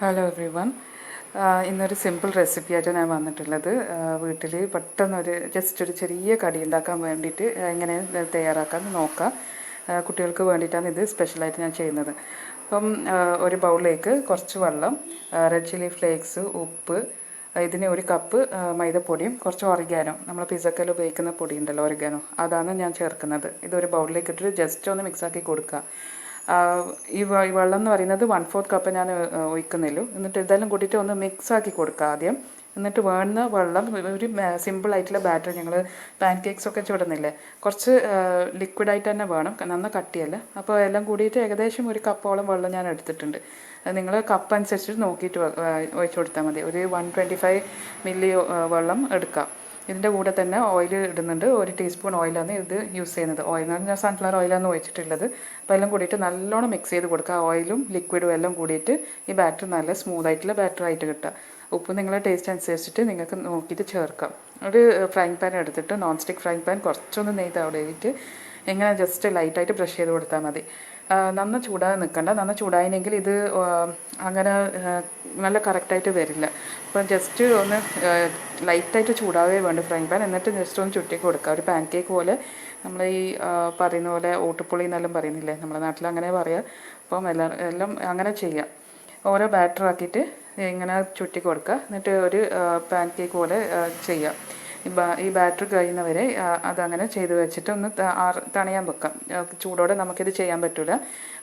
Hello every one. ഇന്നൊരു simple recipe ആയിട്ട് ഞാൻ വന്നിട്ടുള്ളത്. വീട്ടിൽ പെട്ടെന്നൊരു ജസ്റ്റ് ഒരു ചെറിയ കടി ഉണ്ടാക്കാൻ വേണ്ടിയിട്ട് എങ്ങനെ തയ്യാറാക്കാമെന്ന് നോക്കാം. കുട്ടികൾക്ക് വേണ്ടിയിട്ടാണ് ഇത് സ്പെഷ്യലായിട്ട് ഞാൻ ചെയ്യുന്നത്. അപ്പം ഒരു ബൗളിലേക്ക് കുറച്ച് വെള്ളം, റെഡ് ചില്ലി ഫ്ലേക്സ്, ഉപ്പ്, ഇതിന് ഒരു കപ്പ് മൈദപ്പൊടിയും കുറച്ച് ഒറിഗാനോ, നമ്മൾ പിസ്സക്കെല്ലാം ഉപയോഗിക്കുന്ന പൊടി ഉണ്ടല്ലോ ഒറിഗാനോ, അതാണ് ഞാൻ ചേർക്കുന്നത്. ഇതൊരു ബൗളിലേക്ക് ഇട്ടിട്ട് ജസ്റ്റ് ഒന്ന് മിക്സാക്കി കൊടുക്കുക. ഈ വെള്ളം എന്ന് പറയുന്നത് 1/4 കപ്പ് ഞാൻ ഒഴിക്കുന്നില്ല. എന്നിട്ട് ഇതെല്ലാം കൂട്ടിയിട്ട് ഒന്ന് മിക്സാക്കി കൊടുക്കുക ആദ്യം. എന്നിട്ട് വേണ്ടുന്ന വെള്ളം ഒരു സിമ്പിളായിട്ടുള്ള ബാറ്റർ, ഞങ്ങൾ പാൻ കേക്ക്സൊക്കെ ചുടുന്നില്ലേ, കുറച്ച് ലിക്വിഡായിട്ട് തന്നെ വേണം, നന്ന കട്ടിയല്ല. അപ്പോൾ എല്ലാം കൂടിയിട്ട് ഏകദേശം ഒരു കപ്പോളം വെള്ളം ഞാൻ എടുത്തിട്ടുണ്ട്. നിങ്ങൾ കപ്പ് അനുസരിച്ച് നോക്കിയിട്ട് ഒഴിച്ചു കൊടുത്താൽ മതി. ഒരു 125 മില്ലി വെള്ളം എടുക്കാം. ഇതിൻ്റെ കൂടെ തന്നെ ഓയിൽ ഇടുന്നുണ്ട്. 1 ടീസ്പൂൺ ഓയിലാണ് ഇത് യൂസ് ചെയ്യുന്നത്. ഓയിലാണ് ഞാൻ സൺഫ്ലവർ ഓയിലാണ് ഒഴിച്ചിട്ടുള്ളത്. അപ്പോൾ എല്ലാം കൂടിയിട്ട് നല്ലോണം മിക്സ് ചെയ്ത് കൊടുക്കുക. ഓയിലും ലിക്വിഡും എല്ലാം കൂടിയിട്ട് ഈ ബാറ്റർ നല്ല സ്മൂത്തായിട്ടുള്ള ബാറ്ററായിട്ട് കിട്ടുക. ഉപ്പ് നിങ്ങളുടെ ടേസ്റ്റ് അനുസരിച്ചിട്ട് നിങ്ങൾക്ക് നോക്കിയിട്ട് ചേർക്കാം. ഒരു ഫ്രൈങ് പാൻ എടുത്തിട്ട്, നോൺ സ്റ്റിക്ക് ഫ്രൈങ് പാൻ, കുറച്ചൊന്ന് നെയ്ത് അവിടെ ഇട്ട് ഇങ്ങനെ ജസ്റ്റ് ലൈറ്റായിട്ട് ബ്രഷ് ചെയ്ത് കൊടുത്താൽ മതി. നന്ന ചൂടായി നിൽക്കണ്ട. നന്ന ചൂടായില്ലെങ്കിൽ ഇത് അങ്ങനെ നല്ല കറക്റ്റായിട്ട് വരില്ല. അപ്പം ജസ്റ്റ് ഒന്ന് ലൈറ്റായിട്ട് ചൂടാവേ വേണ്ട ഫ്രൈങ് പാൻ. എന്നിട്ട് ജസ്റ്റ് ഒന്ന് ചുറ്റി കൊടുക്കുക. ഒരു പാൻ കേക്ക് പോലെ, നമ്മൾ ഈ പറയുന്ന പോലെ ഓട്ടുപുളി എന്നെല്ലാം പറയുന്നില്ലേ, നമ്മുടെ നാട്ടിൽ അങ്ങനെ പറയാം. അപ്പം എല്ലാം അങ്ങനെ ചെയ്യാം. ഓരോ ബാറ്റർ ആക്കിയിട്ട് ഇങ്ങനെ ചുറ്റി കൊടുക്കുക. എന്നിട്ട് ഒരു പാൻ കേക്ക് പോലെ ചെയ്യാം. ഈ ബാറ്റർ കഴിയുന്നവരെ അതങ്ങനെ ചെയ്ത് വെച്ചിട്ട് ഒന്ന് തണിയാൻ വെക്കാം. ചൂടോടെ നമുക്കിത് ചെയ്യാൻ പറ്റില്ല.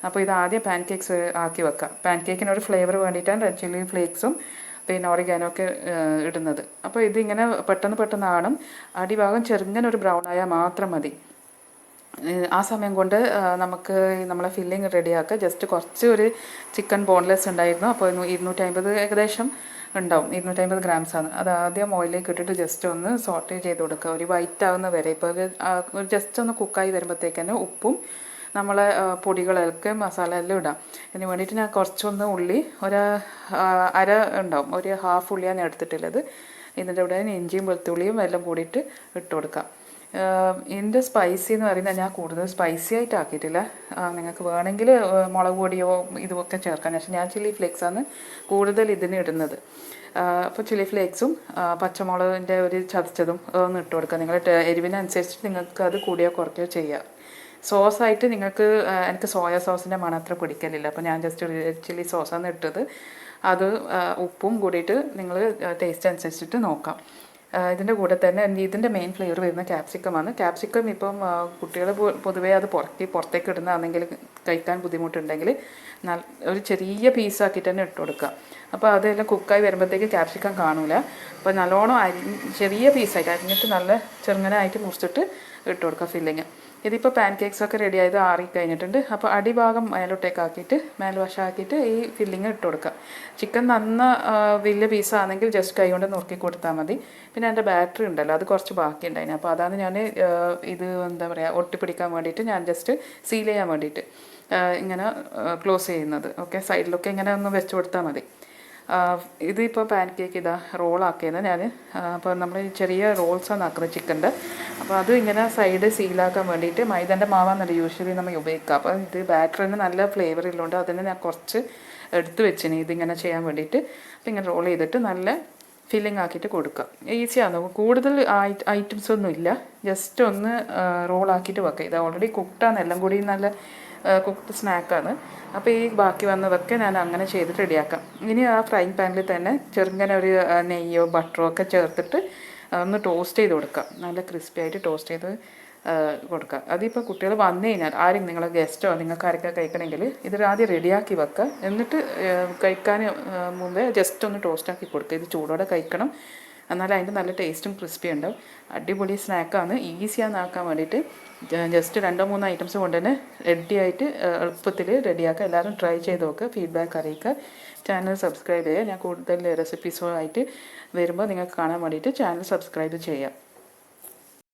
അപ്പോൾ ഇത് ആദ്യം പാൻ കേക്ക്സ് ആക്കി വെക്കാം. പാൻ കേക്കിനൊരു ഫ്ലേവർ വേണ്ടിയിട്ടാണ് റെഡ് ചില്ലി ഫ്ലേക്സും പിന്നെ ഓറിഗാനോ ഒക്കെ ഇടുന്നത്. അപ്പോൾ ഇതിങ്ങനെ പെട്ടെന്ന് ആവണം. അടിഭാഗം ചെറുങ്ങനെ ഒരു ബ്രൗൺ ആയാൽ മാത്രം മതി. ആ സമയം കൊണ്ട് നമുക്ക് നമ്മളെ ഫില്ലിങ് റെഡിയാക്കുക. ജസ്റ്റ് കുറച്ച് ഒരു ചിക്കൻ ബോൺലെസ് ഉണ്ടായിരുന്നു. അപ്പോൾ 250 ഏകദേശം ഉണ്ടാവും, 250 ഗ്രാംസാണ്. അത് ആദ്യം ഓയിലേക്ക് ഇട്ടിട്ട് ജസ്റ്റ് ഒന്ന് സോട്ടേ ചെയ്ത് കൊടുക്കുക, ഒരു വൈറ്റ് ആകുന്ന വരെ. ഇപ്പോൾ ഒരു ജസ്റ്റ് ഒന്ന് കുക്കായി വരുമ്പോഴത്തേക്ക് തന്നെ ഉപ്പും നമ്മളെ പൊടികളൊക്കെ മസാല എല്ലാം ഇടാം. ഇതിന് വേണ്ടിയിട്ട് ഞാൻ കുറച്ചൊന്ന് ഉള്ളി, അര ഉണ്ടാവും, ഒരു ഹാഫ് ഉള്ളിയാണ് എടുത്തിട്ടുള്ളത്. ഇതിൻ്റെ കൂടെ ഇഞ്ചിയും വെളുത്തുള്ളിയും എല്ലാം കൂടിയിട്ട് ഇട്ട് കൊടുക്കാം. ഇതിൻ്റെ സ്പൈസി എന്ന് പറയുന്നത് ഞാൻ കൂടുതൽ സ്പൈസി ആയിട്ട് ആക്കിയിട്ടില്ല. നിങ്ങൾക്ക് വേണമെങ്കിൽ മുളക് പൊടിയോ ഇതുമൊക്കെ ചേർക്കാം. പക്ഷേ ഞാൻ ചില്ലി ഫ്ലേക്സാണ് കൂടുതൽ ഇതിന് ഇടുന്നത്. അപ്പോൾ ചില്ലി ഫ്ലേക്സും പച്ചമുളകിൻ്റെ ഒരു ചതച്ചതും ഒന്ന് ഇട്ട് കൊടുക്കുക. നിങ്ങളുടെ എരിവിനനുസരിച്ച് നിങ്ങൾക്ക് അത് കൂടിയോ കുറയ്ക്കുകയോ ചെയ്യാം. സോസായിട്ട് നിങ്ങൾക്ക്, എനിക്ക് സോയ സോസിൻ്റെ മണം അത്ര പിടിക്കലില്ല, അപ്പോൾ ഞാൻ ജസ്റ്റ് ചില്ലി സോസാണ് ഇട്ടത്. അത് ഉപ്പും കൂടിയിട്ട് നിങ്ങൾ ടേസ്റ്റ് അനുസരിച്ചിട്ട് നോക്കാം. ഇതിൻ്റെ കൂടെ തന്നെ ഇതിൻ്റെ മെയിൻ ഫ്ലേവർ വരുന്ന ക്യാപ്സിക്കമാണ്. ക്യാപ്സിക്കം ഇപ്പം കുട്ടികൾ പൊതുവേ അത് പുറത്തേക്ക് ഇടുന്നതാണെങ്കിൽ കഴിക്കാൻ ബുദ്ധിമുട്ടുണ്ടെങ്കിൽ ഒരു ചെറിയ പീസാക്കിയിട്ട് തന്നെ ഇട്ട് കൊടുക്കുക. അപ്പോൾ അതെല്ലാം കുക്കായി വരുമ്പോഴത്തേക്ക് ക്യാപ്സിക്കം കാണൂല. അപ്പോൾ നല്ലോണം ചെറിയ പീസായിട്ട് അരിഞ്ഞിട്ട് നല്ല ചെറുങ്ങനായിട്ട് മുറിച്ചിട്ട് ഇട്ട് കൊടുക്കുക ഫില്ലിങ്. ഇതിപ്പോൾ പാൻ കേക്ക്സൊക്കെ റെഡി ആയത് കഴിഞ്ഞിട്ടുണ്ട്. അപ്പോൾ അടിഭാഗം മേലോട്ടേക്കാക്കിയിട്ട് മേൽവശമാക്കിയിട്ട് ഈ ഫില്ലിങ് ഇട്ട് കൊടുക്കുക. ചിക്കൻ വലിയ പീസാണെങ്കിൽ ജസ്റ്റ് കൈ കൊണ്ട് നുറുക്കി കൊടുത്താൽ മതി. പിന്നെ എൻ്റെ ബാറ്ററി ഉണ്ടല്ലോ, അത് കുറച്ച് ബാക്കി ഉണ്ടായിന്. അപ്പോൾ അതാണ് ഞാൻ ഇത് എന്താ പറയുക, ഒട്ടിപ്പിടിക്കാൻ വേണ്ടിയിട്ട് ഞാൻ ജസ്റ്റ് സീൽ ചെയ്യാൻ വേണ്ടിയിട്ട് ഇങ്ങനെ ക്ലോസ് ചെയ്യുന്നത്. ഓക്കെ, സൈഡിലൊക്കെ ഇങ്ങനെ ഒന്ന് വെച്ച് കൊടുത്താൽ മതി. ഇതിപ്പോൾ പാൻ കേക്ക് റോളാക്കിയത് ഞാൻ. അപ്പോൾ നമ്മൾ ചെറിയ റോൾസാണ് ആക്കുന്നത് ചിക്കൻ്റെ. അപ്പോൾ അത് ഇങ്ങനെ സൈഡ് സീലാക്കാൻ വേണ്ടിയിട്ട് മൈദൻ്റെ മാവാന്നല്ല യൂഷ്വലി നമ്മൾ ഉപയോഗിക്കുക. അപ്പോൾ ഇത് ബാറ്ററിന് നല്ല ഫ്ലേവർ ഉള്ളതുകൊണ്ട് അതിന് ഞാൻ കുറച്ച് എടുത്ത് വെച്ചിന് ഇതിങ്ങനെ ചെയ്യാൻ വേണ്ടിയിട്ട്. അപ്പോൾ ഇങ്ങനെ റോൾ ചെയ്തിട്ട് നല്ല ഫില്ലിംഗ് ആക്കിയിട്ട് കൊടുക്കുക. ഈസിയാണ്, കൂടുതൽ ഐറ്റംസ് ഒന്നും ഇല്ല. ജസ്റ്റ് ഒന്ന് റോളാക്കിയിട്ട് വെക്കുക. ഇത് ഓൾറെഡി കുക്ക്ഡാണ്, എല്ലാം കൂടി നല്ല കുക്ക്ഡ് സ്നാക്കാണ്. അപ്പോൾ ഈ ബാക്കി വന്നതൊക്കെ ഞാൻ അങ്ങനെ ചെയ്തിട്ട് റെഡിയാക്കാം. ഇനി ആ ഫ്രൈങ് പാനിൽ തന്നെ ചെറുങ്ങനെ ഒരു നെയ്യോ ബട്ടറോ ഒക്കെ ചേർത്തിട്ട് ഒന്ന് ടോസ്റ്റ് ചെയ്ത് കൊടുക്കാം. നല്ല ക്രിസ്പി ആയിട്ട് ടോസ്റ്റ് ചെയ്ത് കൊടുക്കുക. അതിപ്പോൾ കുട്ടികൾ വന്നു കഴിഞ്ഞാൽ നിങ്ങളെ ഗസ്റ്റോ നിങ്ങൾക്ക് ആരൊക്കെ കഴിക്കണമെങ്കിൽ ഇത് ആദ്യം റെഡിയാക്കി വെക്കുക. എന്നിട്ട് കഴിക്കാൻ മുമ്പേ ജസ്റ്റ് ഒന്ന് ടോസ്റ്റാക്കി കൊടുക്കുക. ഇത് ചൂടോടെ കഴിക്കണം, എന്നാൽ അതിൻ്റെ നല്ല ടേസ്റ്റും ക്രിസ്പി ഉണ്ടാവും. അടിപൊളി സ്നാക്കാണ്, ഈസിയാന്ന് ആക്കാൻ വേണ്ടിയിട്ട്. ജസ്റ്റ് 2-3 ഐറ്റംസ് കൊണ്ട് തന്നെ റെഡിയായിട്ട് എളുപ്പത്തിൽ റെഡിയാക്കുക. എല്ലാവരും ട്രൈ ചെയ്ത് നോക്കുക, ഫീഡ്ബാക്ക് അറിയിക്കുക. ചാനൽ സബ്സ്ക്രൈബ് ചെയ്യുക. ഞാൻ കൂടുതൽ റെസിപ്പീസുമായിട്ട് വരുമ്പോൾ നിങ്ങൾക്ക് കാണാൻ വേണ്ടിയിട്ട് ചാനൽ സബ്സ്ക്രൈബ് ചെയ്യാം.